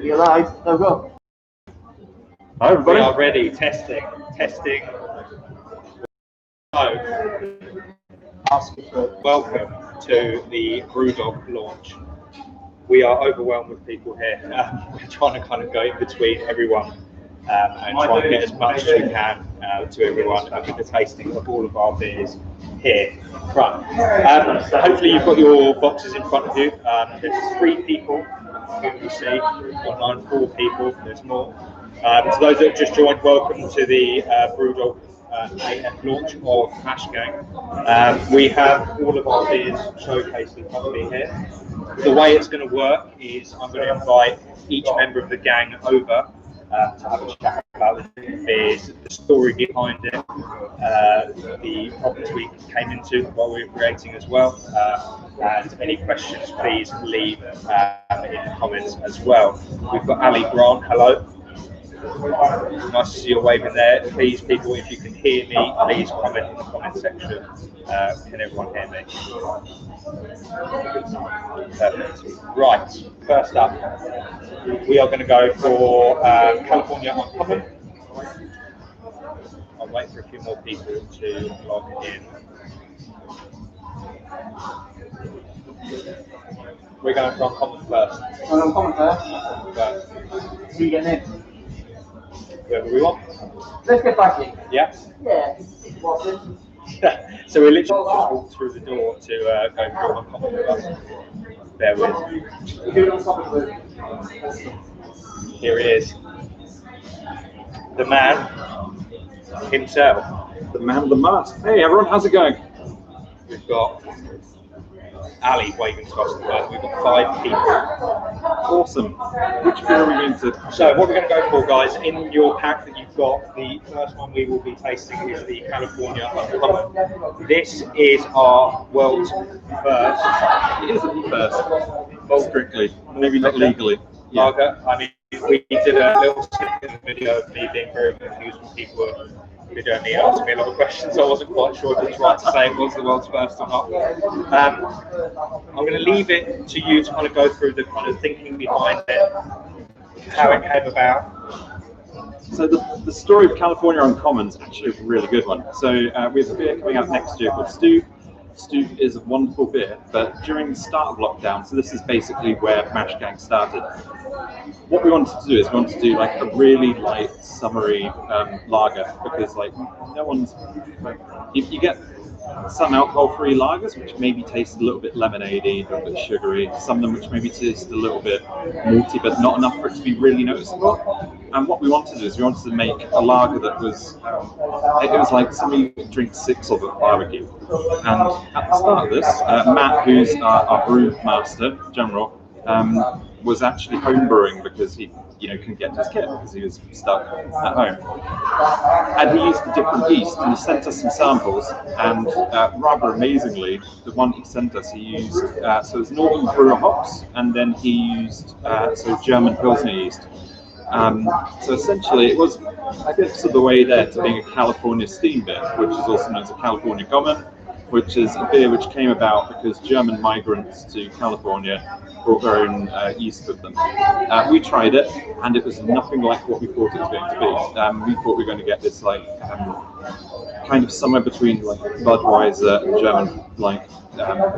You're live. No, go. Hi everybody. We are ready. Testing. So, welcome to the Brewdog launch. We are overwhelmed with people here. We're trying to kind of go in between everyone and try and get as much as we can to everyone with the tasting of all of our beers here front. So hopefully you've got your boxes in front of you. There's 3 people who you see online, 4 people. There's more. To those that have just joined, welcome to the Brewdog AF launch of Mash Gang. We have all of our beers showcased in front of me here. The way it's going to work is I'm going to invite each member of the gang over to have a chat about the beers, the story behind it, the problems we came into while we were creating as well, and any questions please leave in the comments as well. We've got Ali Grant, hello. Nice to see you waving there. Please, people, if you can hear me, please comment in the comment section. Can everyone hear me? Perfect. Right, first up, we are going to go for California Uncommon. I'll wait for a few more people to log in. We're going for Uncommon first. Uncommon first. Who are you getting in? Whoever we want. Let's get back in. Yeah? Yeah. So we literally just walked through the door to go through Uncommon with us. Bear with. Here he is. The man himself. The man with the mask. Hey everyone, how's it going? We've got Ali waving to us first. We've got 5 people. Awesome. Which beer are we going to? So what we're going to go for, guys, in your pack that you've got, the first one we will be tasting is the California Uncommon. This is our world's first. It is the first. Well, strictly. Maybe not legally. Lager. I mean, we did a little skip in the video of me being very confused when people were videoing me asking me a lot of questions. I wasn't quite sure if it was right to say it was the world's first or not. I'm going to leave it to you to kind of go through the kind of thinking behind it, how it came about. So the story of California Uncommon is actually a really good one. So we have a beer coming out next year called Stew. Stew is a wonderful beer, but during the start of lockdown, so this is basically where Mash Gang started. What we wanted to do is we wanted to do like a really light, summery lager, because like no one's like, you get some alcohol-free lagers which maybe taste a little bit lemonade-y, a little bit sugary, some of them which maybe taste a little bit malty but not enough for it to be really noticeable. And what we wanted to do is we wanted to make a lager that was, it was like somebody drinks 6 of at barbecue. And at the start of this, Matt, who's our brew master, general, was actually home brewing because he couldn't get to his kit because he was stuck at home. And he used a different yeast, and he sent us some samples, and rather amazingly, the one he sent us, he used, so it was Northern Brewer hops, and then he used German Pilsner yeast. So essentially it was a bit of the way there to being a California steam beer, which is also known as a California Common, which is a beer which came about because German migrants to California brought their own yeast with them. We tried it, and it was nothing like what we thought it was going to be. We thought we were going to get this like kind of somewhere between like Budweiser and German like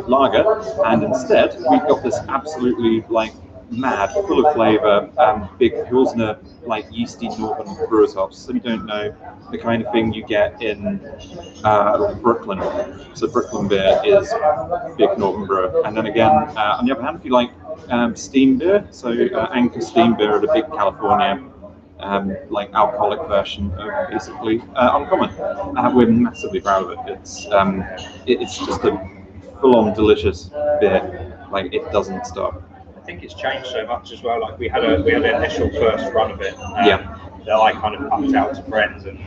lager, and instead we got this absolutely like mad, full of flavour, big Pilsner, like yeasty Northern Brewers hops. So you don't know the kind of thing you get in Brooklyn. So Brooklyn beer is big Northern Brewer. And then again, on the other hand, if you like steam beer, so Anchor steam beer are the big California like alcoholic version of basically Uncommon. We're massively proud of it. It's just a full-on delicious beer. Like it doesn't stop. I think it's changed so much as well. Like we had an initial first run of it that I kind of pumped out to friends and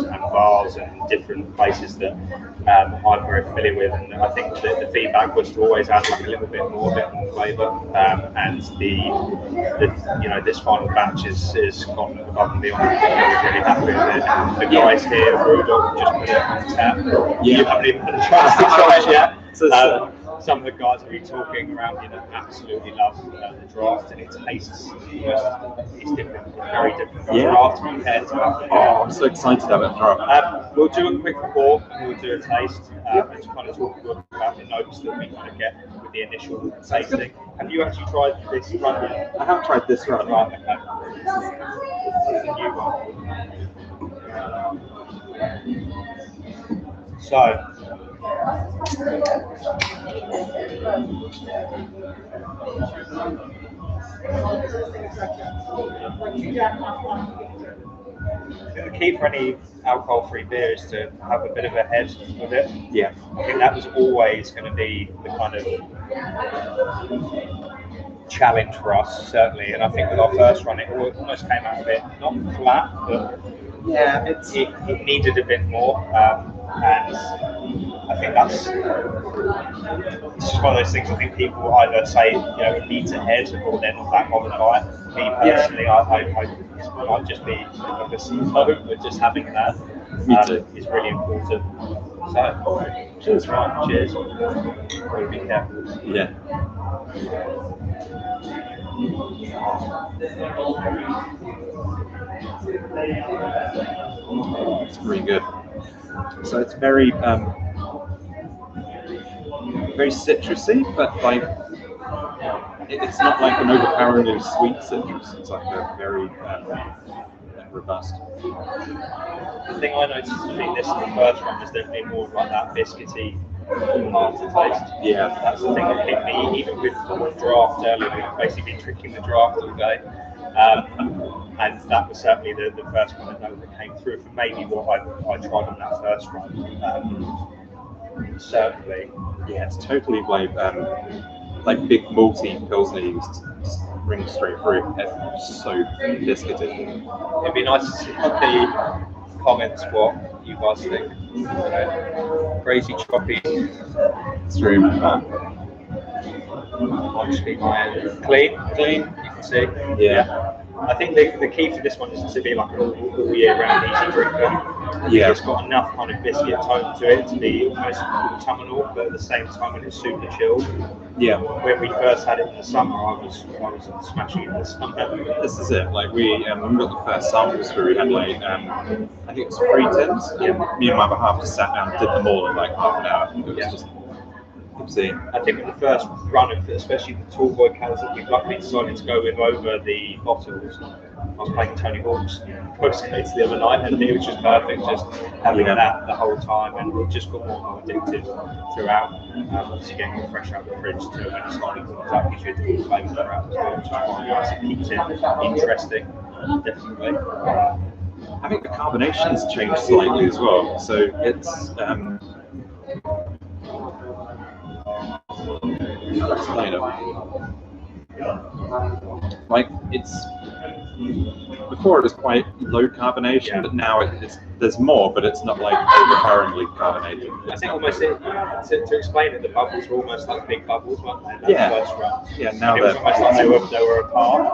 bars and different places that I'm very familiar with, and I think that the feedback was to always add like a little bit more flavour. And the this final batch is gone above and beyond. I'm really happy with it. The guys here at Brewdog just put it on tap. You haven't even had a chance to try it yet. some of the guys that we're talking around, absolutely love the draft, and it tastes it's different, it's very different. Yeah. Draft compared to alcohol. Oh, I'm so excited about draft. We'll do a quick pour and we'll do a taste and to kind of talk about the notes that we kind of get with the initial tasting. Have you actually tried this run yet? I have tried this run. Right, okay. This is a new one. So, the key for any alcohol-free beer is to have a bit of a head with it. Yeah. I think that was always going to be the kind of challenge for us, certainly. And I think with our first run, it almost came out a bit not flat, but yeah, it needed a bit more. And I think it's just one of those things. I think people either say it needs a head or they're not that bothered by it. Me personally, I might just be like a CEO, but just having that is really important. So, cheers, right? Cheers. Gotta be careful. Yeah. It's really good. So it's very very citrusy, but like it's not like an overpoweringly sweet citrus. It's like a very robust. The thing I noticed between this and the first one was definitely more like that biscuity aftertaste. Yeah, that's the thing that hit me. Even with the draft earlier, we've basically been drinking the draft all day, and that was certainly the first kind of note that came through for maybe what I tried on that first run. Certainly, yeah, it's totally like big malty pilsner used just ring straight through. It's so biscuity. It'd be nice to see on the comments what you guys think. Crazy choppy. Extreme. Obviously, clean. You can see. Yeah. I think the key for this one is to be like an all year round easy drinker. Yeah. It's got enough kind of biscuit tone to it to be almost autumnal, but at the same time it's super chilled. Yeah. When we first had it in the summer, I was smashing it in the summer. This is it. Like when we got the first samples through, we had like I think it was 3 tins. Yeah. Me and my other half just sat down and did them all in like half an hour. It was just obscene. I think with the first run of it, especially the tall boy cans that we've luckily decided to go with over the bottles. I was playing Tony Hawk's postcodes the other night, and it was just perfect, just having that the whole time, and it just got more and more addictive throughout. Obviously, getting it fresh out of the fridge too, when it's starting to come out, gives you a different flavour throughout as well, which is quite nice. It keeps it interesting, definitely. I think the carbonation's changed slightly as well, so it's. I'll explain it. Like it's before it was quite low carbonation, but now there's more, but it's not like overpoweringly carbonated. I think almost to explain it, the bubbles were almost like big bubbles, weren't they? Yeah. First run. Yeah. Now it was almost like they were apart.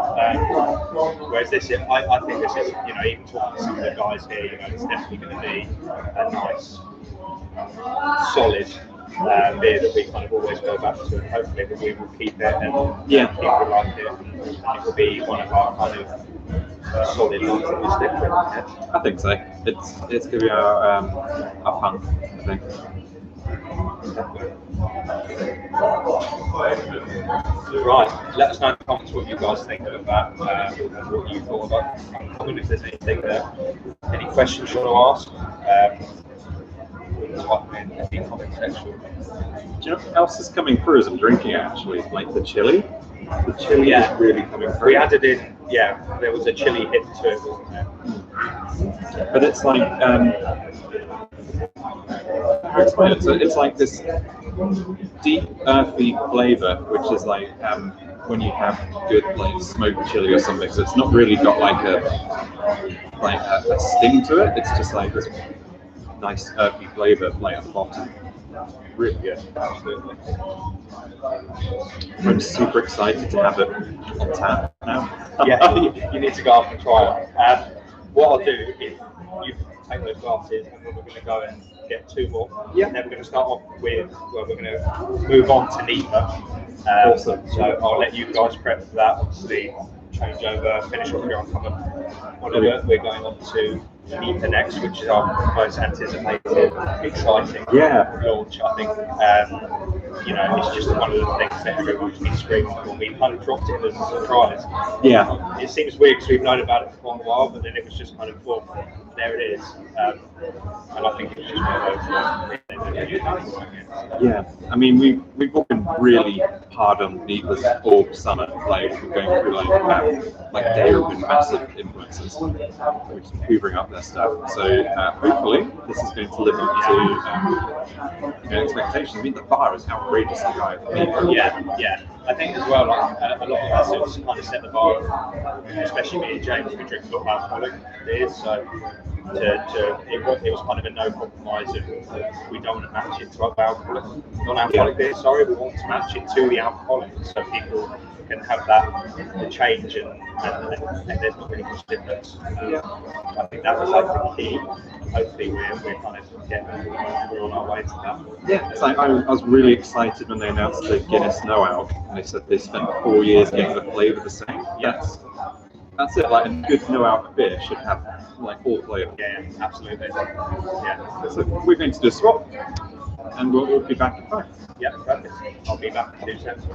Whereas this, I think this is, even talking to some of the guys here, it's definitely going to be a nice, solid beer that we kind of always go back to, and hopefully that we will keep it and people like it, and it will be one of our kind of solid ones that is different. I think so. It's going to be our punk, I think. Right, let us know in the comments what you guys think of that, what you thought about it. If there's anything any questions you want to ask. Type in the comment section. Do you know what else is coming through as I'm drinking actually? Like the chili. The chili is really coming through. We added in, there was a chili hit to it, wasn't there? But it's like, explain it. So it's like this deep, earthy flavour, which is like when you have good like smoked chili or something. So it's not really got like a sting to it. It's just like this nice earthy flavour like at the bottom. Really good. Absolutely. I'm super excited to have it on tap now. You need to go up and try it. What I'll do is you take those glasses, and then we're going to go and get two more. Yeah. And then we're going to start off with, well, we're going to move on to NEPA. Awesome. So I'll let you guys prep for that. Obviously, change over, finish off here on common. Whatever, we're going on to NEPA next, which is our most anticipated, exciting launch, I think. You know, it's just one of the things that everyone's been screaming for. We kind of dropped it as a surprise. Yeah. It seems weird because we've known about it for quite a while, but then it was just kind of, well, there it is. And I think it's just one of those. Yeah, I mean, we've all been really hard on NEPA's all summer. Like we're going through like they have been massive influences. We're just hoovering up their stuff. So hopefully this is going to live up to expectations. I mean, the bar is outrageously high for NEPA. Yeah. I think as well, like a lot of us have kind of set the bar, especially me and James, we drink a lot of alcoholic beers, so it was kind of a no compromise of we don't want to match it to other non-alcoholic beers. Sorry, we want to match it to the alcoholic, so people can have the change and there's not really much difference. I think that was like the key. Hopefully we're kind of we're on our way to that. Yeah, it's like I was really excited when they announced the Guinness No Alc, and they said they spent 4 years getting the flavour the same. Yes. That's it. Like a good No Alc beer should have like all flavour. Yeah, absolutely. Yeah. So we're going to do a swap, and we'll be back in 5. Yeah, perfect. I'll be back in 2 seconds.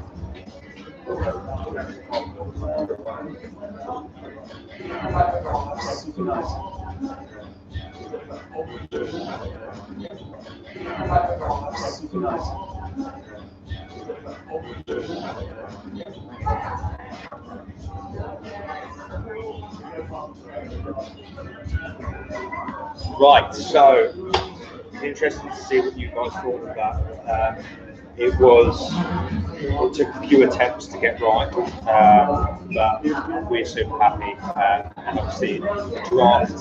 Right, so interesting to see what you guys thought of that. It took a few attempts to get right, but we're super happy. And obviously, the draft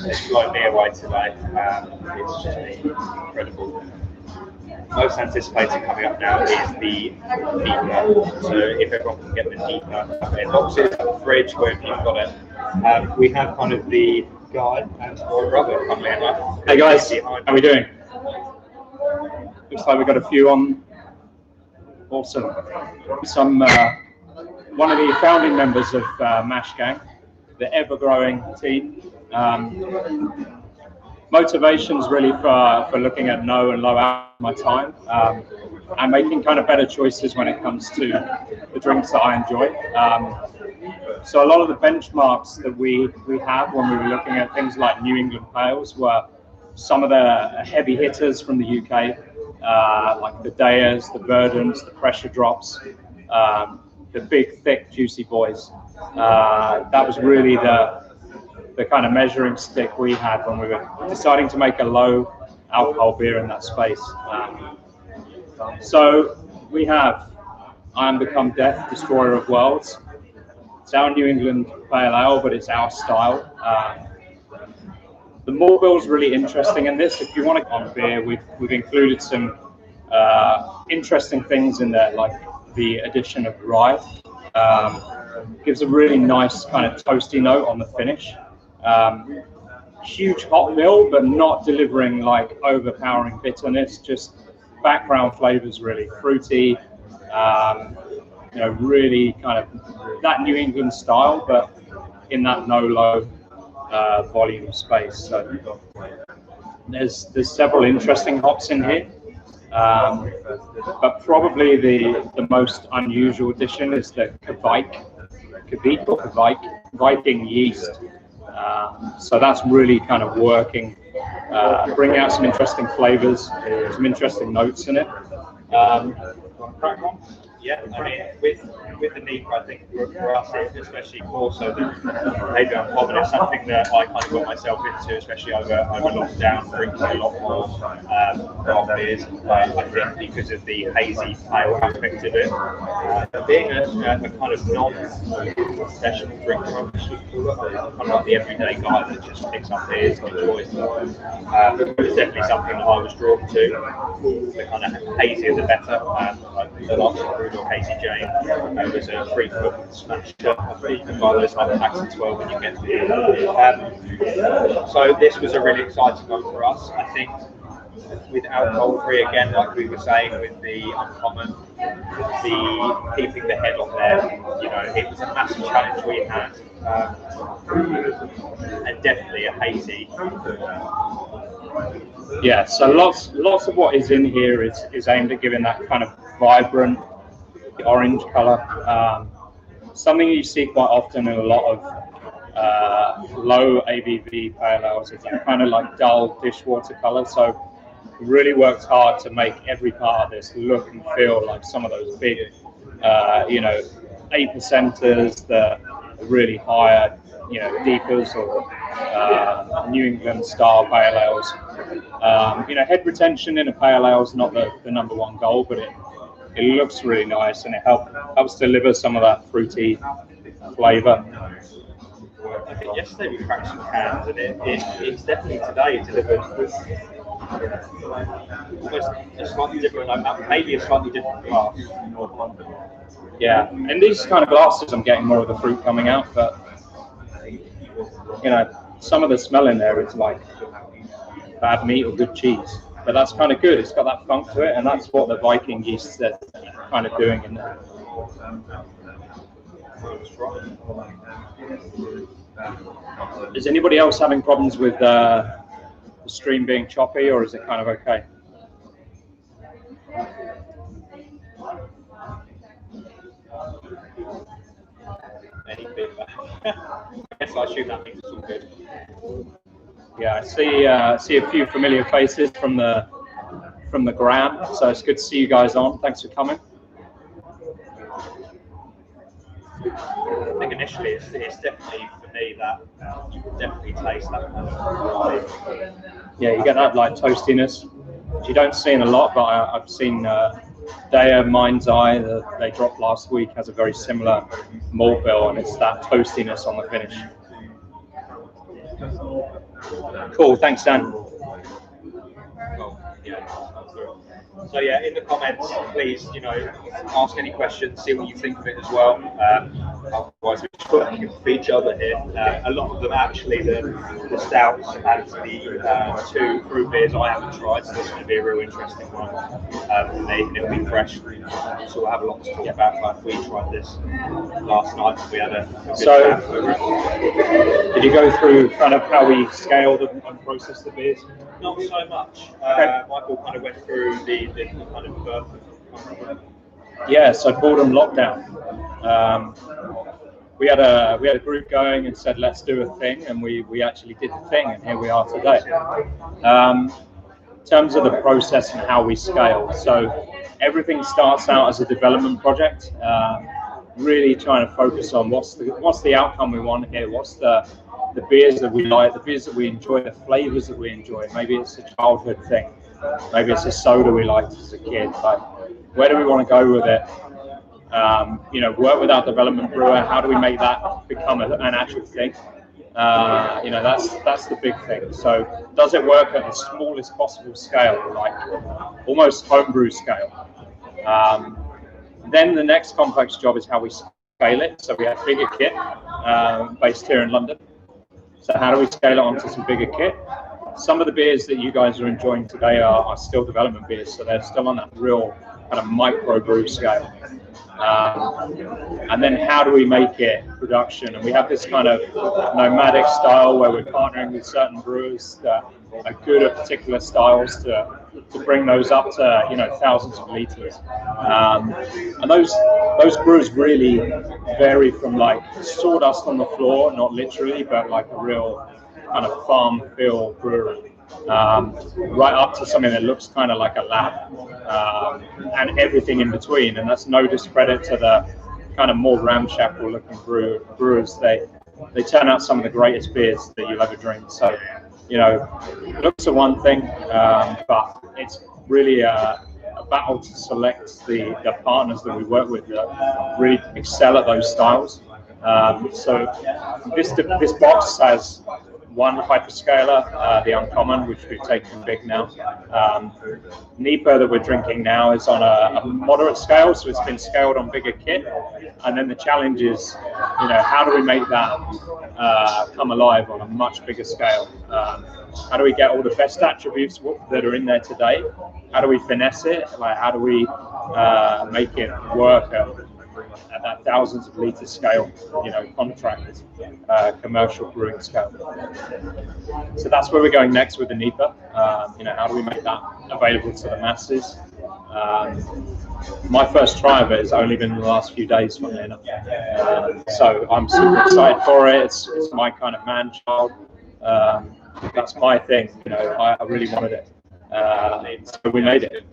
has blown me away today. It's just been incredible. Most anticipated coming up now is the NEPA. So if everyone can get the NEPA in boxes, the fridge, wherever you've got it. We have kind of the guide and my brother coming in. Hey guys, how we doing? Looks like we've got a few on. Awesome. One of the founding members of Mash Gang, the ever-growing team. Motivations really for looking at no and low out my time and making kind of better choices when it comes to the drinks that I enjoy. So a lot of the benchmarks that we have when we were looking at things like New England Pales were some of the heavy hitters from the UK, like the Deas, the Verdants, the Pressure Drops, the big, thick, juicy boys. That was really the kind of measuring stick we had when we were deciding to make a low alcohol beer in that space. So we have I Am Become Death, Destroyer of Worlds. It's our New England Pale Ale, but it's our style. The malt bill is really interesting in this. If you want to on beer, we've included some interesting things in there, like the addition of rye. Gives a really nice kind of toasty note on the finish. Huge hop bill, but not delivering like overpowering bitterness, just background flavors, really fruity, really kind of that New England style, but in that no-low volume space. So there's several interesting hops in here, but probably the most unusual addition is the Viking yeast. So that's really kind of working, bringing out some interesting flavors, some interesting notes in it. Yeah, I mean, with the NEPA, I think for us, especially more so than maybe uncommon, it's something that I kind of got myself into, especially over lockdown, drinking a lot more craft beers. I think because of the hazy pale aspect of it, being a kind of non-professional drinker, kind of like the everyday guy that just picks up beers and enjoys them. It was definitely something that I was drawn to. The kind of hazier the better. The last Brewdog Hazy Jane. It was a frequent smasher. I think you can buy those like packs of 12 when you get there. So this was a really exciting one for us. I think with alcohol free again, like we were saying with the uncommon, the keeping the head on there, you know, it was a massive challenge we had, and definitely a hazy. Yeah, so lots of what is in here is aimed at giving that kind of vibrant orange color. Something you see quite often in a lot of low ABV pale ales is that kind of like dull dishwater color. So really worked hard to make every part of this look and feel like some of those big, 8%ers, the really higher, deepers or New England style pale ales. Head retention in a pale ale is not the number one goal, but it looks really nice and it helps deliver some of that fruity flavor. I think yesterday we cracked some cans, and it's definitely today delivered with almost a slightly different, maybe a slightly different glass. Yeah, in these kind of glasses, I'm getting more of the fruit coming out, but some of the smell in there is like bad meat or good cheese, but that's kind of good. It's got that funk to it, and that's what the Viking yeast is kind of doing in there. Is anybody else having problems with the stream being choppy, or is it kind of okay? Yes, I assume that means it's all good. Yeah, I see a few familiar faces from the gram, so it's good to see you guys on. Thanks for coming. I think initially it's definitely for me that you can definitely taste that vibe. Yeah, you get that like toastiness, which you don't see in a lot, but I've seen Daya Mind's Eye that they dropped last week has a very similar malt bill, and it's that toastiness on the finish. Cool, thanks, Dan. So yeah, in the comments, please, ask any questions, see what you think of it as well. Otherwise, we're just talking for each other here. A lot of them actually, the stouts and the two brew beers I haven't tried, so this is going to be a real interesting one. It'll be fresh, so we'll have a lot to talk about. Like we tried this last night, we had a good chat over it. Did you go through kind of how we scaled and processed the beers? Not so much. Michael kind of went through the kind of birth of. Yeah, so boredom lockdown. We had a group going and said let's do a thing, and we actually did the thing, and here we are today. In terms of the process and how we scale, so everything starts out as a development project. Really trying to focus on what's the outcome we want here, what's the beers that we like, the beers that we enjoy, the flavors that we enjoy. Maybe it's a childhood thing, maybe it's a soda we liked as a kid. Like, where do we want to go with it? Work with our development brewer. How do we make that become an actual thing? That's the big thing. So, does it work at the smallest possible scale, like almost homebrew scale? Then the next complex job is how we scale it. So we have bigger kit based here in London. So how do we scale it onto some bigger kit? Some of the beers that you guys are enjoying today are still development beers, so they're still on that real kind of micro brew scale. And then how do we make it production? And we have this kind of nomadic style where we're partnering with certain brewers that are good at particular styles to bring those up to thousands of liters. And those brews really vary from like sawdust on the floor, not literally, but like a real kind of farm feel brewery, right up to something that looks kind of like a lab, and everything in between. And that's no discredit to the kind of more ramshackle looking brewers. They turn out some of the greatest beers that you'll ever drink. So, looks are one thing, but it's really a battle to select the partners that we work with that really excel at those styles. So this box has one hyperscaler, the Uncommon, which we've taken big now. NEPA that we're drinking now is on a moderate scale, so it's been scaled on bigger kit. And then the challenge is, how do we make that come alive on a much bigger scale? How do we get all the best attributes that are in there today? How do we finesse it? Like, how do we make it work at that thousands of litre scale, contract, commercial brewing scale? So that's where we're going next with the NEPA. How do we make that available to the masses? My first try of it has only been in the last few days, funnily enough. So I'm super excited for it. It's my kind of man-child. That's my thing. I really wanted it. So we made it.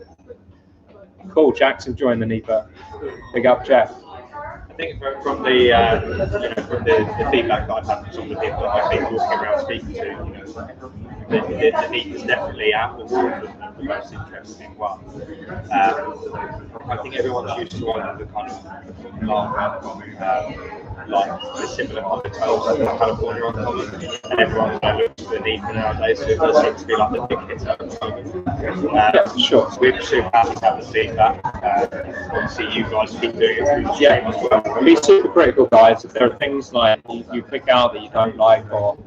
Cool. Jack's enjoying the NEPA. Big up, Jeff. I think from the feedback that I've had from some of the people that I've been walking around speaking to, the NEPA is definitely out of all of them the most interesting one. I think everyone's used to either the kind of like the similar cocktails like the California Uncommon, and everyone kind of looks at the NEPA nowadays, so it does seem to be like the big hit at the moment. Sure. We're super happy to have the feedback. Obviously, you guys keep doing it through the stream as well. Be super critical, guys. If there are things like you pick out that you don't like, or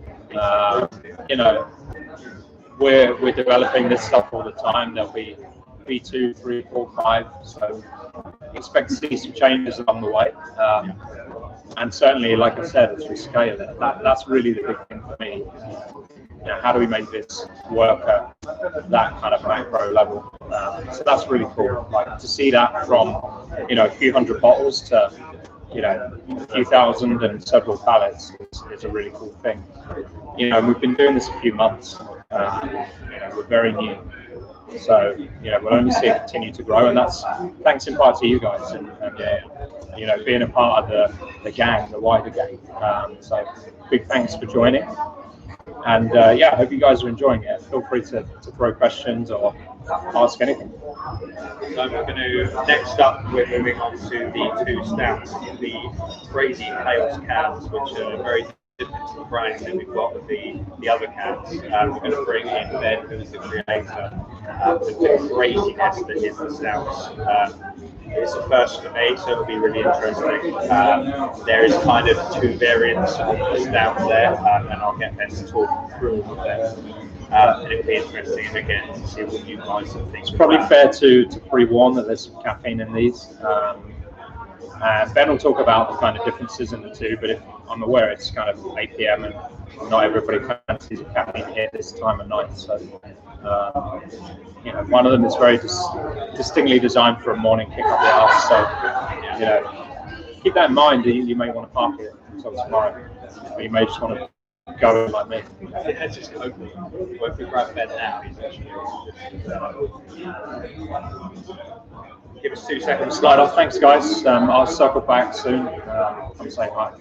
we're developing this stuff all the time. There'll be V2, 3, 4, 5. So expect to see some changes along the way. And certainly, like I said, as we scale it, that's really the big thing for me. How do we make this work at that kind of macro level? So that's really cool. Like, to see that from a few hundred bottles to a few thousand and several pallets is a really cool thing. We've been doing this a few months. We're very new, so we'll only see it continue to grow, and that's thanks in part to you guys and being a part of the gang, the wider gang. So big thanks for joining. And I hope you guys are enjoying it. Feel free to throw questions or ask anything. So we're going to, next up, we're moving on to the two stouts, the Crazy Chaos cans, which are very different to the brand that we've got with the other cans. We're going to bring in Ben, who's the creator, the craziness that is the stouts. It's a first for me, so it'll be really interesting. There is kind of two variants of the stout there, and I'll get Ben to talk through all of them. And it'll be interesting again to see what you guys think. It's probably fair to pre-warn that there's some caffeine in these. And Ben will talk about the kind of differences in the two, but if I'm aware, it's kind of 8 p.m. and not everybody fancies a caffeine here this time of night. So, one of them is very distinctly designed for a morning kick up the arse. So, keep that in mind. You may want to park it until tomorrow, or you may just want to go in like me. Yeah, just hopefully. Well, if we grab Ben now, he's actually give us 2 seconds. Slide off. Thanks, guys. I'll circle back soon. Come say hi.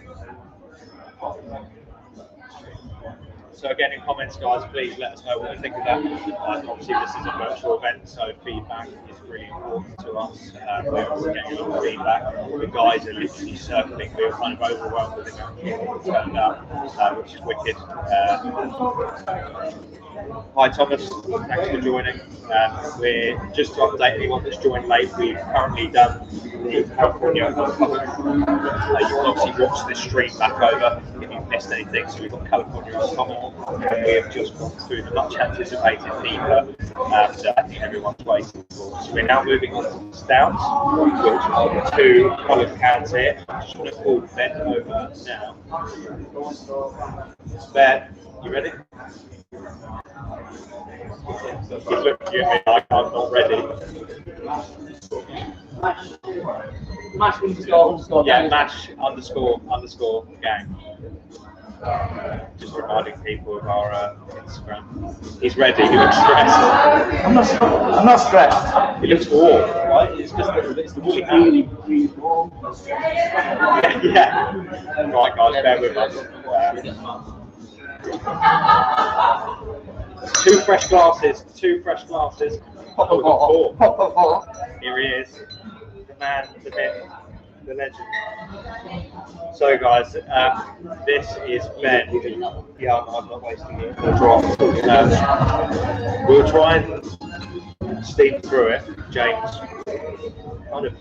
So again, in comments, guys, please let us know what you think of that. Obviously, this is a virtual event, so feedback is really important to us. We're getting a lot of feedback. The guys are literally circling. We were kind of overwhelmed with the amount of people that turned up, which is wicked. Hi Thomas, thanks for joining. We're just to update anyone that's joined late, we've currently done the California Uncommon. You can obviously watch this stream back over if you've missed anything. So we've got California Uncommon, and we have just gone through the much anticipated NEPA that I think everyone's waiting for. So we're now moving on to the stouts, which are the two coloured cans here. I just want to call Ben over now. Ben, you ready? He's looking at me like I'm not ready. Mash underscore yeah, mash underscore gang. Just reminding people of our Instagram. He's ready. He looks stressed. I'm not stressed. He looks warm, right? It's just it's the Really warm. yeah. Right, guys, bear with us. Two fresh glasses. Pop. Here he is, the man, the myth, the legend. So guys, this is Ben. Yeah, I'm not wasting it. The drop. We'll try and steam through it. James, kind of,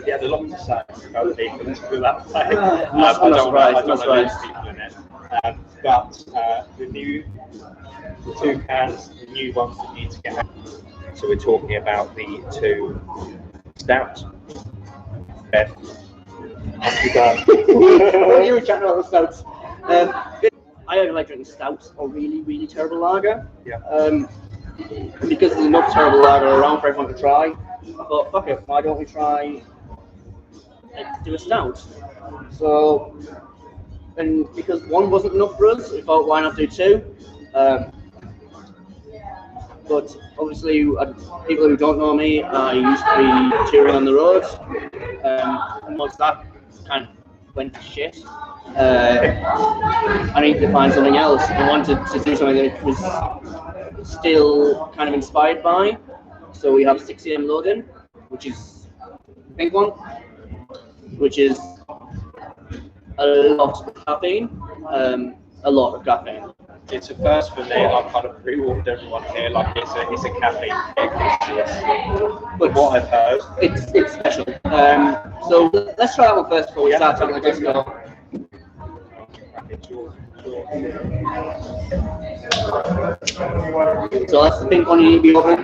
he had a lot to say about people. Let's put it that way. I don't want to lose people in it. But the two cans, the new ones that need to get out. So we're talking about the two stouts. Ben. You were chatting about the stouts. I only like drinking stouts or really, really terrible lager. Yeah. Because there's enough terrible lager around for everyone to try, I thought, fuck it, why don't we try do a stout? So, and because one wasn't enough for us, we thought, why not do two? But obviously, people who don't know me, I used to be touring on the road, and once that kind of went to shit, I needed to find something else. I wanted to do something that was still kind of inspired by. So we have 6 AM loading, which is the pink one, which is a lot of caffeine, a lot of caffeine. It's a first for me. I've kind of pre-warned everyone here, like it's a caffeine kick. But what I've heard, it's special. So let's try that one first before we start talking about disco. So that's the pink one you need to be open.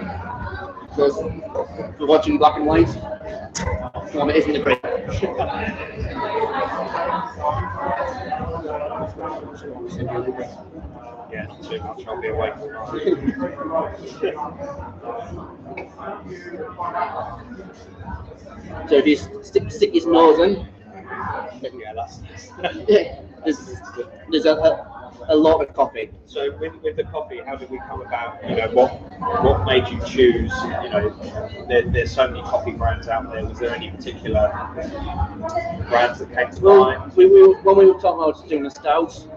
So if you're watching black and white, it isn't a great. Yeah, not too much. I'll be awake So if you stick his nose in, yeah, that's. there's a lot of coffee. So with the coffee, how did we come about? You know, what made you choose? You know, there's so many coffee brands out there. Was there any particular brands that came to mind? When we were talking about doing a stout,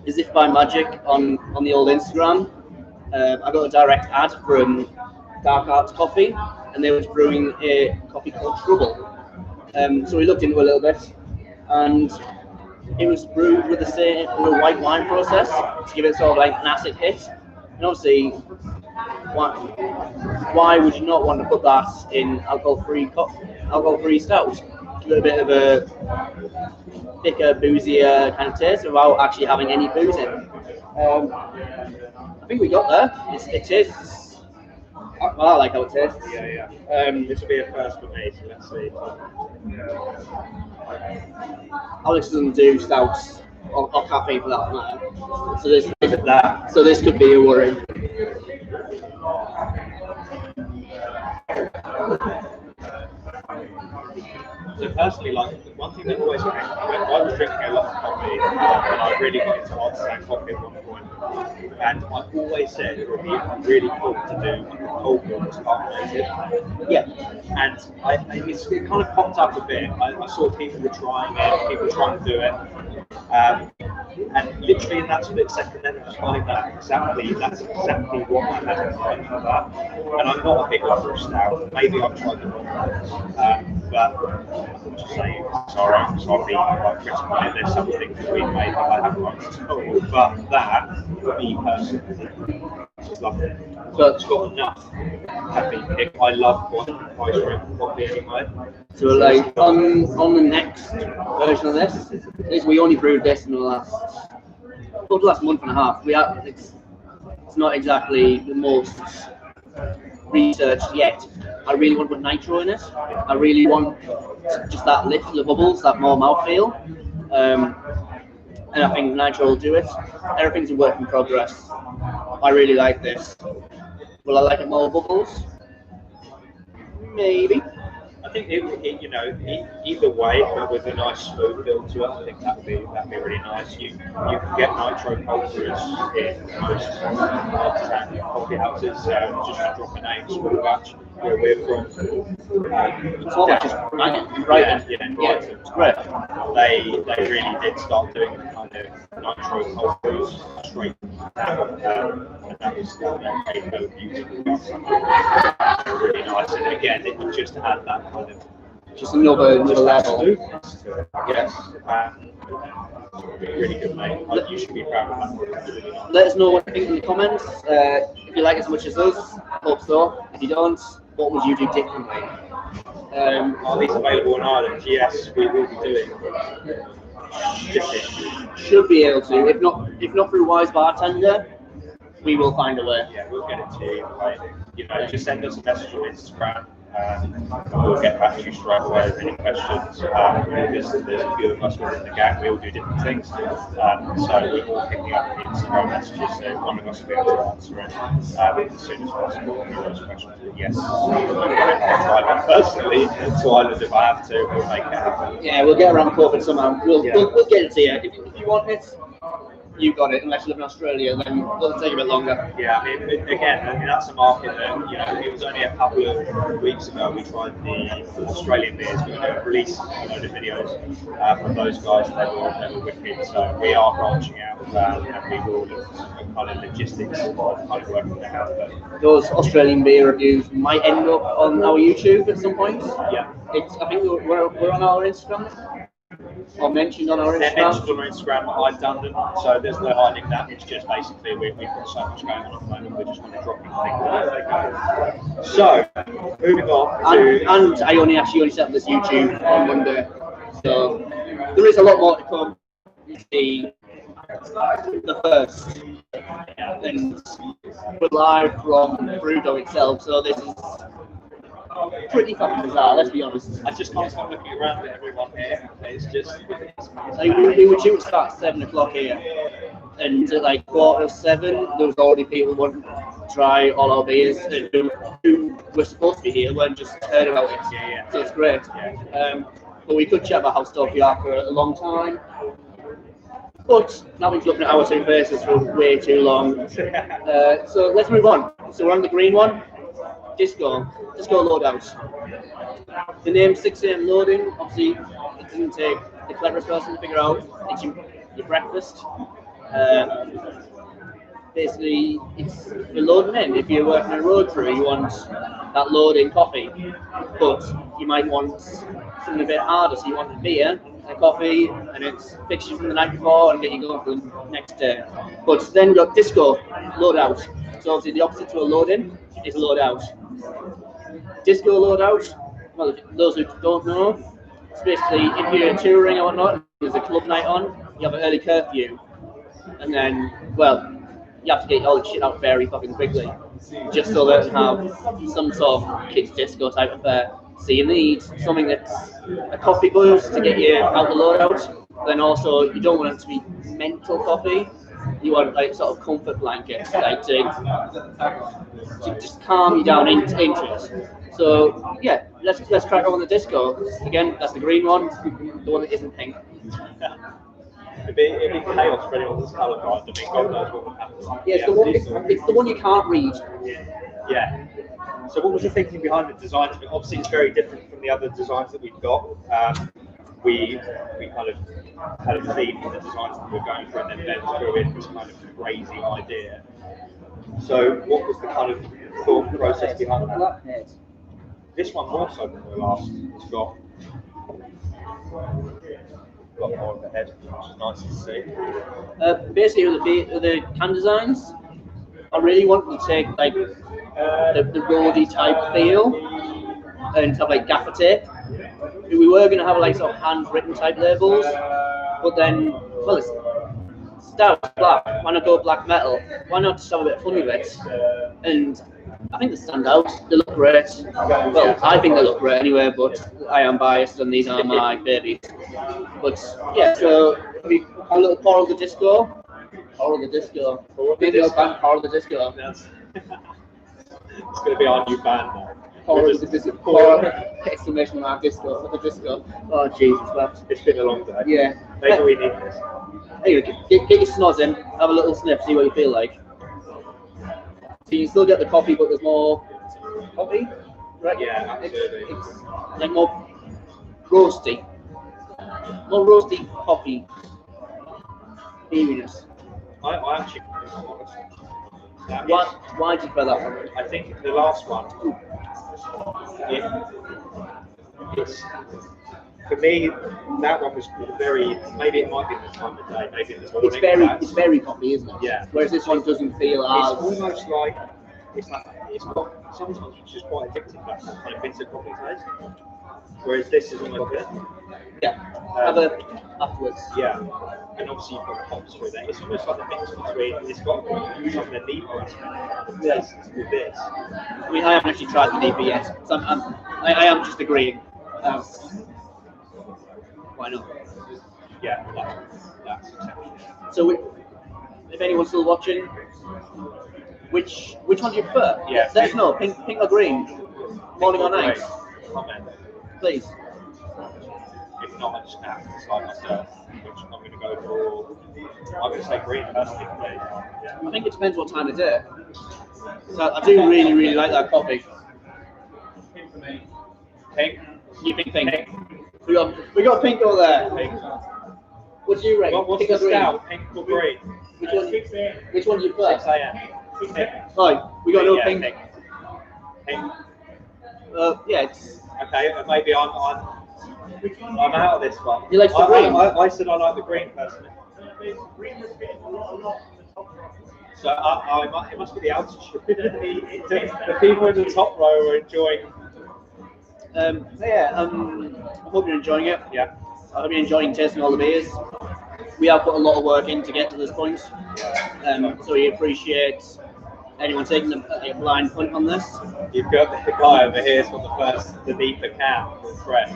as if by magic on the old Instagram, I got a direct ad from Dark Arts Coffee, and they were brewing a coffee called Trouble. So we looked into it a little bit, and it was brewed with the white wine process to give it sort of like an acid hit. And obviously, why would you not want to put that in alcohol-free stout? Give it a bit of a thicker, boozier kind of taste without actually having any booze in. I think we got there. It tastes. Well, I like how it tastes. Yeah. This will be a first for me, so let's see. Alex doesn't do stouts or caffeine for that matter. So this could be a worry. So personally, like one thing that always came, I was drinking a lot of coffee, and I really got into artisan coffee at one point. And I've always said it would be really cool to do like a cold brew that's carbonated. Yeah. And it kind of popped up a bit. I saw people were trying it, people were trying to do it. And literally in that split second, then I was finding that's exactly what I'm having for that. And I'm not a big lover of stout. Maybe I've tried the wrong ones. But I'm just saying, sorry, so I'll be like critical if there's something that we've made that I haven't liked at all. But that, for me personally, is lovely. But it's got enough caffeine kick. I love ice cream coffee anyway. So like on the next version of this, we only brewed this in the last month and a half. It's not exactly the most researched yet. I really want to put nitro in it. I really want just that lift of the bubbles, that more mouthfeel. And I think nitro will do it. Everything's a work in progress. I really like this. Will I like it more bubbles? Maybe. I think either way, but with a nice smooth feel to it, I think that'd be really nice. You can get nitro cold brews in most artisan coffee houses. Just to drop a name, small batch. Where we're from, It's great. They really did start doing the kind of nitro cold brews straight, and that was beautiful. Really nice, and again, it would just add that kind of just another Just that level. smoothness to it, I guess. Really good, mate. You should be proud of that. That's really nice. Let us know what you think in the comments. If you like it as much as us, hope so. If you don't, what would you do differently? Are these available in Ireland? Yes, we will be doing shipping. Should be able to. If not through Wise Bartender, we will find a way. Yeah, we'll get it to you either way. You know, just send us a message on Instagram. We'll get back to you straight away with any questions. There's a few of us within the gang, we all do different things. So we're all picking up the Instagram messages, so one of us will be able to answer it as soon as possible. And those questions, yes, personally, to Ireland if I have to, we'll make it happen. Yeah, we'll get around COVID somehow. We'll get it to you. If you want it, you got it. Unless you live in Australia, then it'll take a bit longer. Yeah, I mean, again, that's a market that, you know, it was only a couple of weeks ago we tried the Australian beers. We're going to release a load of videos from those guys. They were wicked. So we are branching out, and we will look at kind of logistics of kind of working that out. But those Australian beer reviews might end up on our YouTube at some point. yeah. I think we're on our Instagram. Or mentioned on our They're Instagram. mentioned on our Instagram. I've done them, so there's no hiding that. It's just basically we've got so much going on at the moment. We just want to drop in things as they go. So moving on to And I only set up this YouTube on Monday, so there is a lot more to come. The first, and we're live from Brew itself, so this is pretty fucking bizarre, let's be honest. I just can't stop looking around at everyone here. It's just Like, we were due to start at 7 o'clock here, and at like 7:15, there was already people wanting to try all our beers, and who were supposed to be here weren't just heard about it. Yeah. So it's great. But we could chat about how stoked we are for a long time. But now we've looking at our two faces for way too long. So let's move on. So we're on the green one. Disco loadout. The name 6 AM loading, obviously it doesn't take the cleverest person to figure out. It's your breakfast. Basically, you're loading in. If you're working a road crew, you want that loading coffee, but you might want something a bit harder. So you want a beer, a coffee, and it picks you from the night before and get you going for the next day. But then you've got disco loadout. So obviously the opposite to a load-in is loadout. Disco loadout, well, those who don't know, it's basically if you're touring or whatnot, there's a club night on, you have an early curfew, and then, well, you have to get all the shit out very fucking quickly, just so that you have some sort of kids disco type affair. So you need something that's a coffee boost to get you out the loadout, then also you don't want it to be mental coffee. You want like sort of comfort blanket, like to just calm you down into it. So yeah, let's crack on the disco. Again, that's the green one, the one that isn't pink. It'd be chaos for anyone that's colourblind. I mean, God knows what would happen. Yeah, it's the one you can't read. Yeah. So what was your thinking behind the design? Obviously, it's very different from the other designs that we've got. We kind of had a theme for the designs that we were going for, and then Ben threw in this kind of crazy idea. So what was the kind of thought process behind that? This one more so than the last. It's got more of the head, which is nice to see. Basically, the can designs, I really wanted to take like the roady type feel and have like gaffer tape. We were going to have like sort of handwritten type labels, but then, well, it's stout black. Why not go black metal? Why not just have a bit of fun with it? And I think they stand out. They look great. Well, I think they look great anyway, but I am biased and these are my babies. But yeah, so we have a little Power of the Disco. Power of the Disco. Maybe I'll band Power of the Disco. It's going to be our new band now. Power of the Disco. Exclamation mark disco for the disco. Oh Jesus, that. It's been a long day. Yeah. Maybe we need this. Anyway, get your snoz in, have a little sniff, see what you feel like. So you still get the coffee, but there's more coffee, right? Yeah, absolutely. It's like more roasty coffee eeriness. I actually. Why did you prefer that one? I think the last one, it's for me that one was very. Maybe it might be the time of day. Maybe in the morning. It's very coffee, isn't it? Yeah. Whereas this one doesn't feel as. It's almost like it's got sometimes it's just quite addictive, that kind of bitter coffee taste. Whereas this is almost good. Yeah. Have a afterwards. Yeah. And obviously you've got hops through there. It's almost like the mix between it's got some of the Nipah aspect of taste with this. I mean, I haven't actually tried the Nipah yet, so I am just agreeing. Why not? Yeah, that's exceptional. So, if anyone's still watching, which one do you prefer? Yeah. Let us know. Pink or green? Morning or night? Comment. Please. If not, I just have to decide myself, which I'm going to go for. I'm going to say green personally, please. I think it depends what time of day. So I do really, really like that coffee. Pink. You think pink? We got pink over there. Pink. What do you rate? What's Pink or the green? stout? Pink or green? Which one do you prefer? 6 a.m. Pink. Oh, we got no Yeah, pink. Pink. Yeah, it's. Okay, maybe I'm out of this one. You like the green? I said I like the green personally. So it must be the altitude. The people in the top row are enjoying. I hope you're enjoying it. Yeah. I hope you're enjoying tasting all the beers. We have put a lot of work in to get to this point. So we appreciate anyone taking a blind punt on this. You've got the guy over here from the Nipah can with Fred.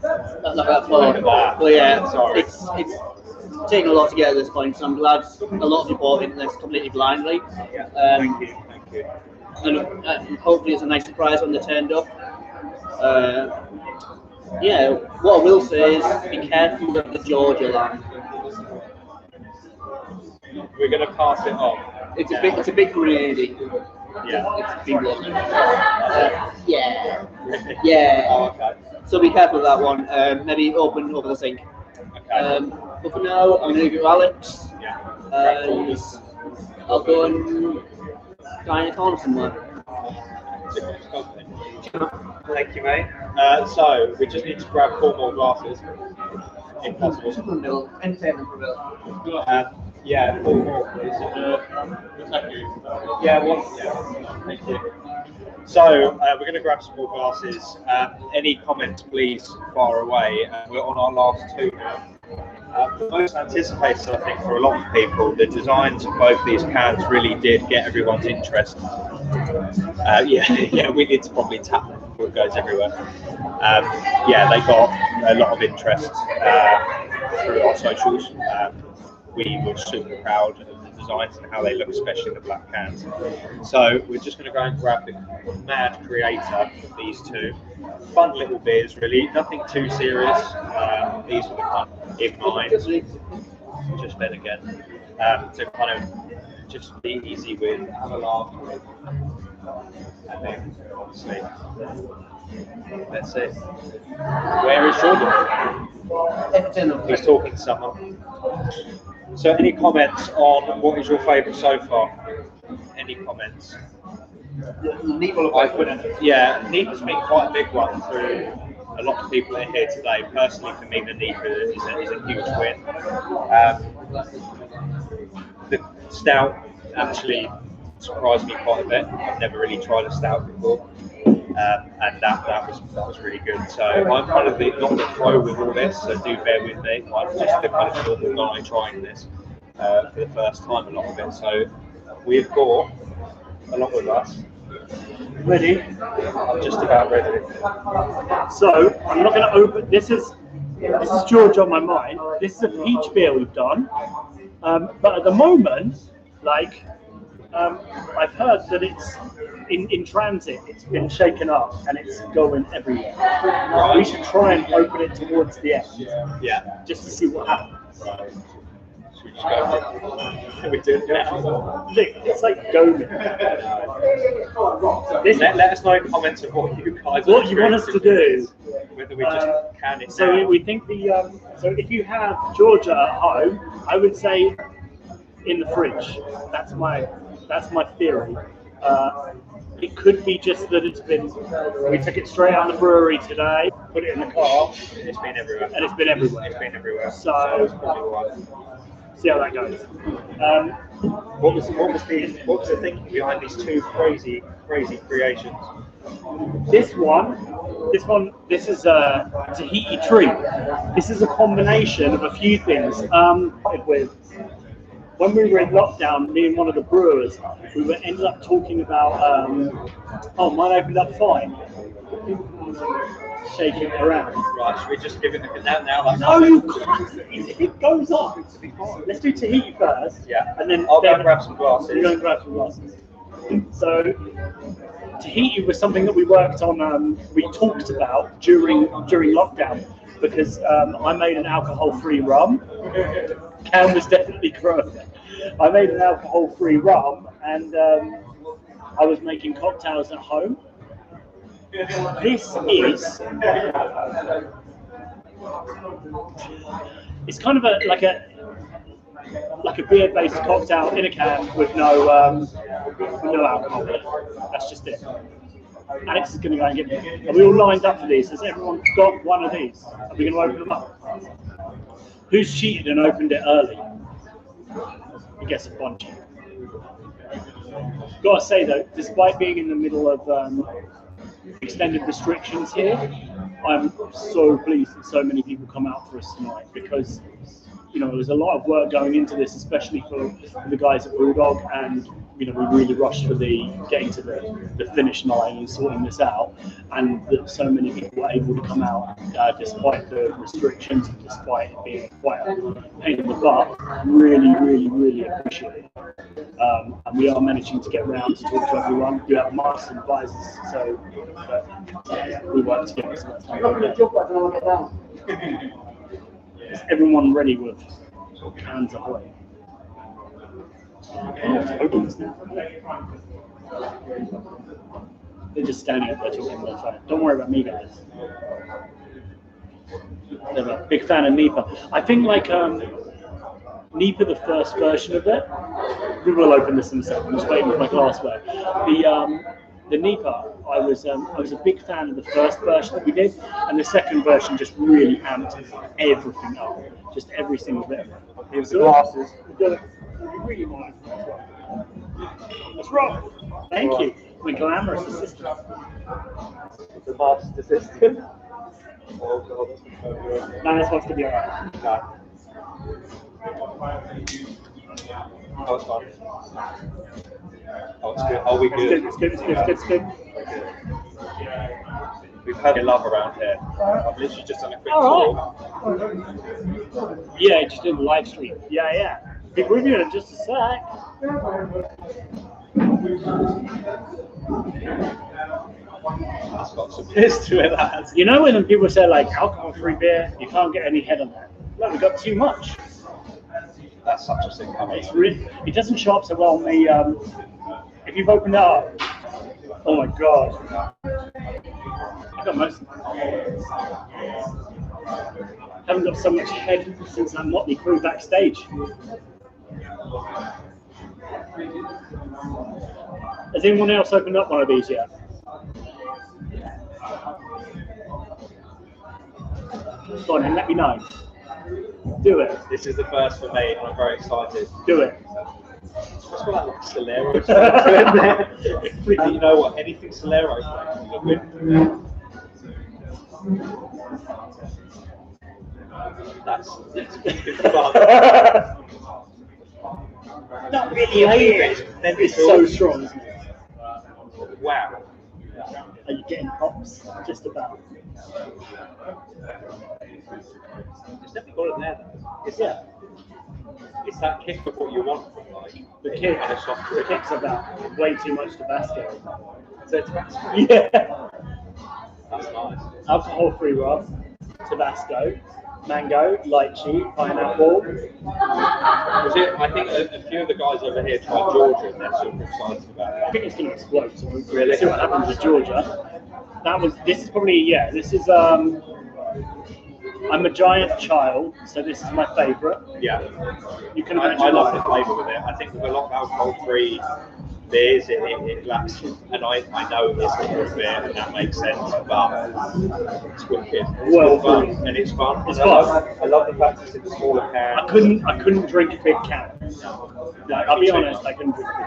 That's not that far. Look at that. But yeah, Sorry. it's taken a lot to get to this point, so I'm glad a lot of you bought into this completely blindly. Yeah. Thank you. And hopefully it's a nice surprise when they turned up. Yeah, what I will say is be careful of the Georgia line. We're going to pass it on. It's a bit greedy. Yeah. It's a big one. Yeah. Oh, okay. So be careful of that one. Maybe open over the sink. Okay. But for now, I'm going to leave you with Alex. Yeah. And I'll go and dine a corner somewhere. Thank you, mate. So we just need to grab 4 more glasses, if possible. Entertainment for Bill. Yeah, 4 more, please. Thank you. Yeah, one. Yeah. Thank you. So we're going to grab some more glasses. Any comments, please, far away. We're on our last 2 now. The most anticipated, I think, for a lot of people, the designs of both these cans really did get everyone's interest. Yeah, we need to probably tap them before it goes everywhere. Yeah, they got a lot of interest through our socials. We were super proud of the designs and how they look, especially the black cans. So we're just going to go and grab the mad creator of these 2. Fun little beers, really, nothing too serious. These were the kind of in mind. Just then again, to kind of just be easy with, have a laugh with, and then obviously that's it. Where is Jordan? He's talking to someone. So, any comments on what is your favourite so far? Any comments? Yeah, Nipah's been quite a big one through a lot of people that are here today. Personally, for me, the Nipah is a huge win. The stout actually surprised me quite a bit. I've never really tried a stout before, and that was really good. So I'm kind of not the pro with all this, so do bear with me. I'm just the kind of normal guy trying this for the first time, a lot of it. So we've got along with us. Ready? I'm just about ready. So I'm not going to open. This is George on my mind. This is a peach beer we've done, but at the moment, I've heard that it's in transit. It's been shaken up and it's going everywhere. Right. We should try and open it towards the end. Yeah. Just to see what happens. Right. Should we just go? Can we do it now? Look, it's like going. Let us know in comments of what you guys What you want us to do. Whether we just can it So now. we think so if you have Georgia at home, I would say in the fridge. That's my theory. It could be just that we took it straight out of the brewery today, put it in the car, It's been everywhere. and it's been everywhere. It's been everywhere. So, that's probably why. see how that goes. What was the thinking behind these two crazy creations? This is a Tahiti treat. This is a combination of a few things. When we were in lockdown, me and one of the brewers, we ended up talking about, mine opened up fine. Shaking it around. Right, should we just give it the now? No, you can't. If it goes up, it's be fine. Let's do Tahiti first. Yeah. And then I'll go and grab some glasses. You go and grab some glasses. So Tahiti was something that we worked on. We talked about during lockdown because I made an alcohol-free rum. Cam was definitely growing. I made an alcohol-free rum, and I was making cocktails at home. This is it's kind of like a beer-based cocktail in a can with no alcohol. That's just it. Alex is going to go and get them. Are we all lined up for these? Has everyone got one of these? Are we going to open them up? Who's cheated and opened it early? He gets a bunch. Gotta say though, despite being in the middle of extended restrictions here, I'm so pleased that so many people come out for us tonight because there's a lot of work going into this, especially for the guys at Brewdog, and we really rushed for getting to the finish line and sorting this out, and that so many people were able to come out despite the restrictions and despite it being quite a pain in the butt. Really appreciate it. And we are managing to get round to talk to everyone. We have masks and visors, so we work together. So is everyone ready with hands ahoy? They're just standing up there talking on their phone. Don't worry about me, guys. They're a big fan of Nipa. I think Nipa, the first version of it. We will open this in a second. I'm just waiting with my glassware. The Nipa, I was a big fan of the first version that we did, and the second version just really amped everything up, just every single bit. Here's the glasses. Really nice. That's right. Thank you. My glamorous assistant. The master assistant. No, this one's to be alright. No. Oh, it's fine. Oh, it's good. Are we good? It's good. We've had a love around here. I've literally just done a quick tour. Yeah, just did the live stream. Yeah. Be with you in just a sec. That's got some piss to it, that has. When people say alcohol-free beer, you can't get any head on that. Look, we got too much. That's such a sick cover. It doesn't show up so well on the. If you've opened it up, oh my god! I got most of them. Haven't got so much head since that Motley Crue backstage. Has anyone else opened up one of these yet? Go on then, let me know. Do it. This is the first for me, and I'm very excited. Do it. It's got like Solero in there. And you know what? Anything Solero is a win. That's good fun. Not really weird. It's so strong, isn't it? Wow. Are you getting hops? Just about. It's definitely got it there. It's that kick of what you want from the kick. And a soft drink. The kick's about way too much Tabasco. So Tabasco? Yeah. That's nice. Alcohol-free rum, Tabasco, mango, lychee, pineapple. I think a few of the guys over here tried Georgia and they're super excited about it. I think it's going to explode. So we'll see what happens with Georgia. This is probably, I'm a giant child, so this is my favourite. Yeah. You can imagine. I love the flavour with it. I think with a lot of alcohol-free beers, it lacks, and I know it's a good beer, and that makes sense, but it's wicked. It's Well, fun, and it's fun. It's And fun. I love the fact it's in a smaller can. I couldn't drink a big can. No, I'll be honest, I couldn't drink a big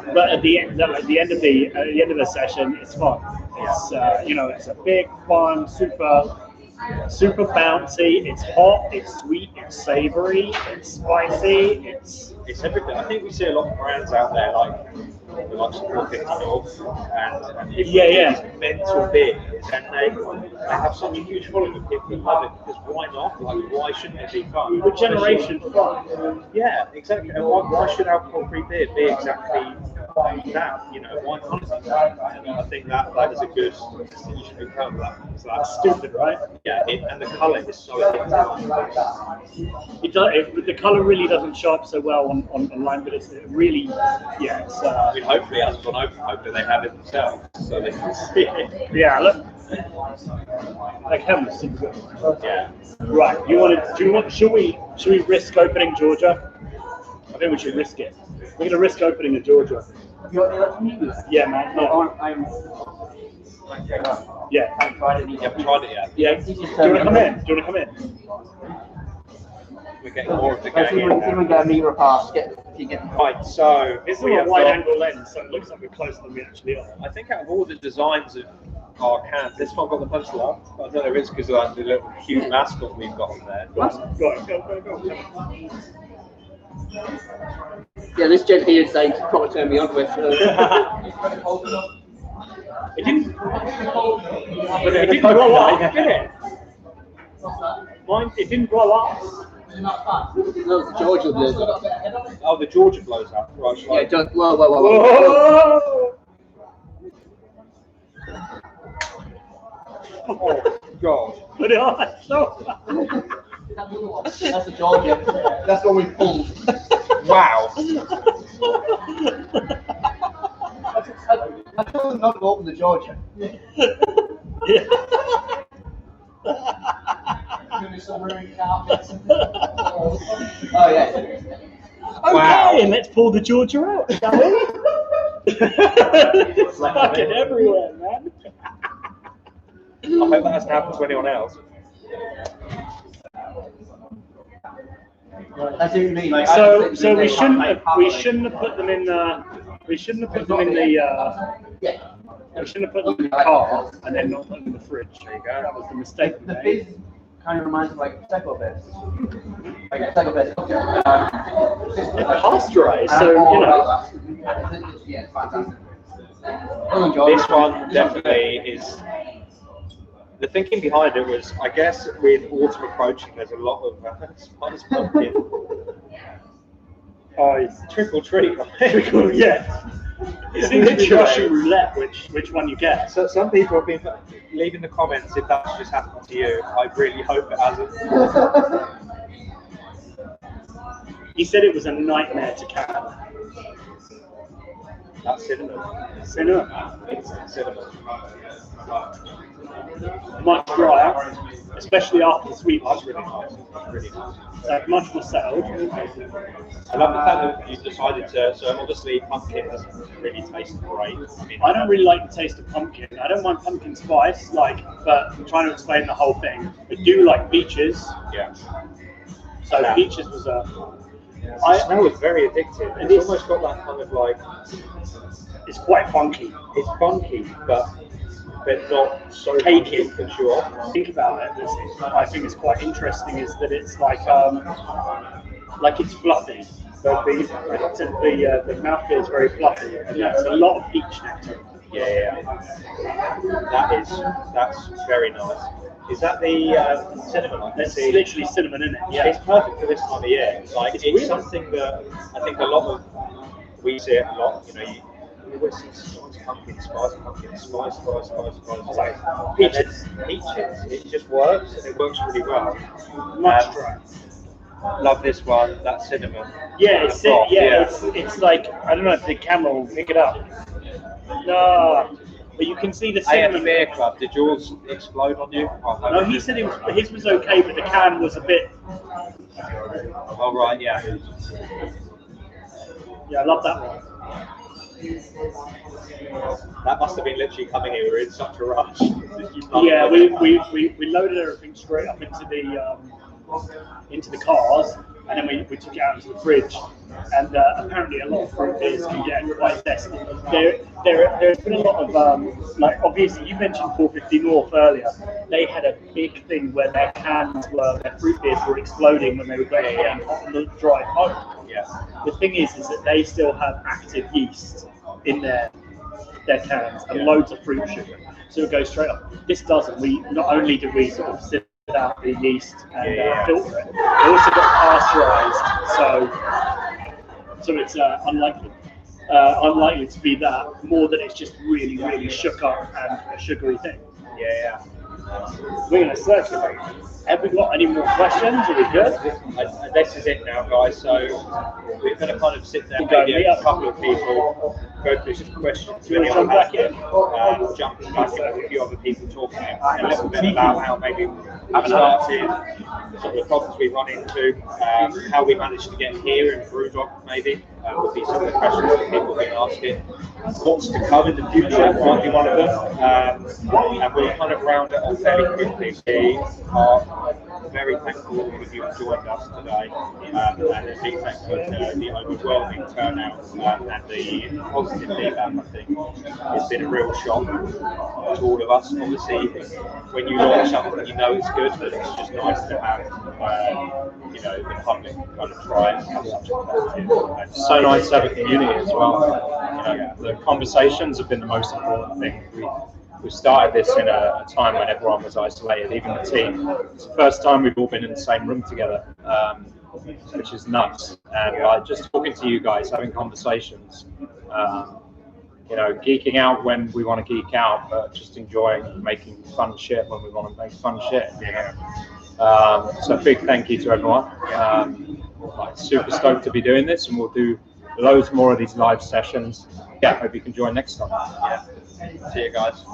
can. But at the end of the session, it's fun. It's it's a big, fun, super bouncy. It's hot, it's sweet, it's savory, it's spicy. It's everything. I think we see a lot of brands out there like the likes of 450 North and these mental beers, and they have such a huge following of people who love it because why not? Like, why shouldn't it be fun? Good generation fun. Yeah, exactly. And why should alcohol-free beer be exactly that? You know, why can't it be that? And I think that is a good distinction to come. That's stupid, right? Yeah, and the colour is so addictive. The colour really doesn't show up so well online, but it's really, it's. I mean, hopefully it hasn't gone open. Hopefully they have it themselves, so they can see it. Yeah, look. Like heaven, super good. Yeah. Right. Should we risk opening Georgia? I think we should risk it. We're gonna risk opening a Georgia. Yeah, man. No. Yeah. You haven't tried it yet? Yeah. Do you wanna come in? Do you wanna come in? We're getting more of the game in now. Get a meter pass. Right, so It's we a have wide got, angle lens, so it looks like we're closer than we actually are. I think out of all the designs of our cans, this one got the most love. I don't know if it's because of the little cute mascot we've got on there. But Go. Yeah, this gent here is saying to probably turn me on with. It didn't blow up, did it? Mine, it didn't blow up. No, it's Georgia blows up. oh, the Georgia blows up. Right, Yeah, don't. Whoa. Whoa! Oh, God. Put it on. No. That's the Georgia. That's what we pulled. Wow. I told them not to open the Georgia. Yeah. Oh yeah. Wow. Okay, let's pull the Georgia out, shall we? It's fucking everywhere, man. I hope that hasn't happened to anyone else. That's what you mean. Like, So we shouldn't have put them in the we shouldn't have put them in the car and then not put them in the fridge. There you go. That was the mistake we The made. fizz kind of reminds me like Secco Best. Like Secco Best. It's pasteurized, so you know. Yeah, it's fantastic. This one definitely is. The thinking behind it was, I guess, with autumn approaching, there's a lot of spice pumpkin. Oh, it's Trick or treat. trickle, yeah. It seems to be Russian roulette, which one you get. So some people have been leaving the comments if that's just happened to you. I really hope it hasn't. He said it was a nightmare to can. That's cinnamon. Cinnamon. It's cinnamon. Much drier, especially after the sweet That's one. really nice. That's really nice. So much more settled. I love the fact that you decided to. So obviously, pumpkin doesn't really taste great. I don't really like the taste of pumpkin. I don't mind pumpkin spice, but I'm trying to explain the whole thing. I do like peaches. Yeah. So Yeah. peaches was a. The smell is very addictive. It It's is. almost got that kind of like. It's quite funky. It's funky, but not so Cakey. for sure. Think about it. I think it's quite interesting is that it's like it's fluffy. So the mouthfeel is very fluffy, and that's a lot of peach nectar. Yeah. That's very nice. Is that the cinnamon? I can There's see. literally cinnamon in it. Yeah. It's perfect for this time of year. Like it's weird. something that I think a lot of we see it a lot. You know, you always see spice, pumpkin spice, and Peaches. then peaches. It just works, and it works really well. Much drier. Love this one. That cinnamon. Yeah, The froth, it's like I don't know if the camera will pick it up. No, but you can see the Hey, at the cinnamon. beer club, did yours explode on you? No, he said his was okay, but the can was a bit. Oh right, yeah. Yeah, I love that one. That must have been literally coming here. We're in such a rush. Yeah, we loaded everything straight up into the cars, and then we took it out into the fridge. And apparently, a lot of fruit beers can get quite zesty. There's been a lot of like obviously you mentioned 450 North earlier. They had a big thing where their fruit beers were exploding when they were going on the drive home. Yeah. The thing is that they still have active yeast in their cans and loads of fruit sugar, so it goes straight up. This doesn't. We not only did we sort of sift out the yeast and filter it, it also got pasteurized, so it's unlikely to be that more than it's just really shook up and a sugary thing. Yeah. We're going to circulate. Have we got any more questions? Are we good? This is it now, guys. So we're going to kind of sit down, maybe a couple of people, go through some questions. You want to jump back in? Jump back in with a few other people talking a little bit about how maybe we started, some of the problems we run into, how we managed to get here in Brewdog, maybe. Would be some of the questions that people have been asking. What's to come in the future might be one of them. And we'll kind of round it off fairly quickly. We are very thankful all of you have joined us today, and a big thanks for the overwhelming turnout and the positive feedback. I think it's been a real shock to all of us. Obviously, when you launch something, you know it's good, but it's just nice to have the public kind of try and have such a positive. So nice to have a community as well. The conversations have been the most important thing. We started this in a time when everyone was isolated, even the team. It's the first time we've all been in the same room together, which is nuts. And just talking to you guys, having conversations, geeking out when we want to geek out, but just enjoying making fun shit when we want to make fun shit. So big thank you to everyone. Super stoked to be doing this, and we'll do loads more of these live sessions. Yeah, hope you can join next time. Yeah. See you guys.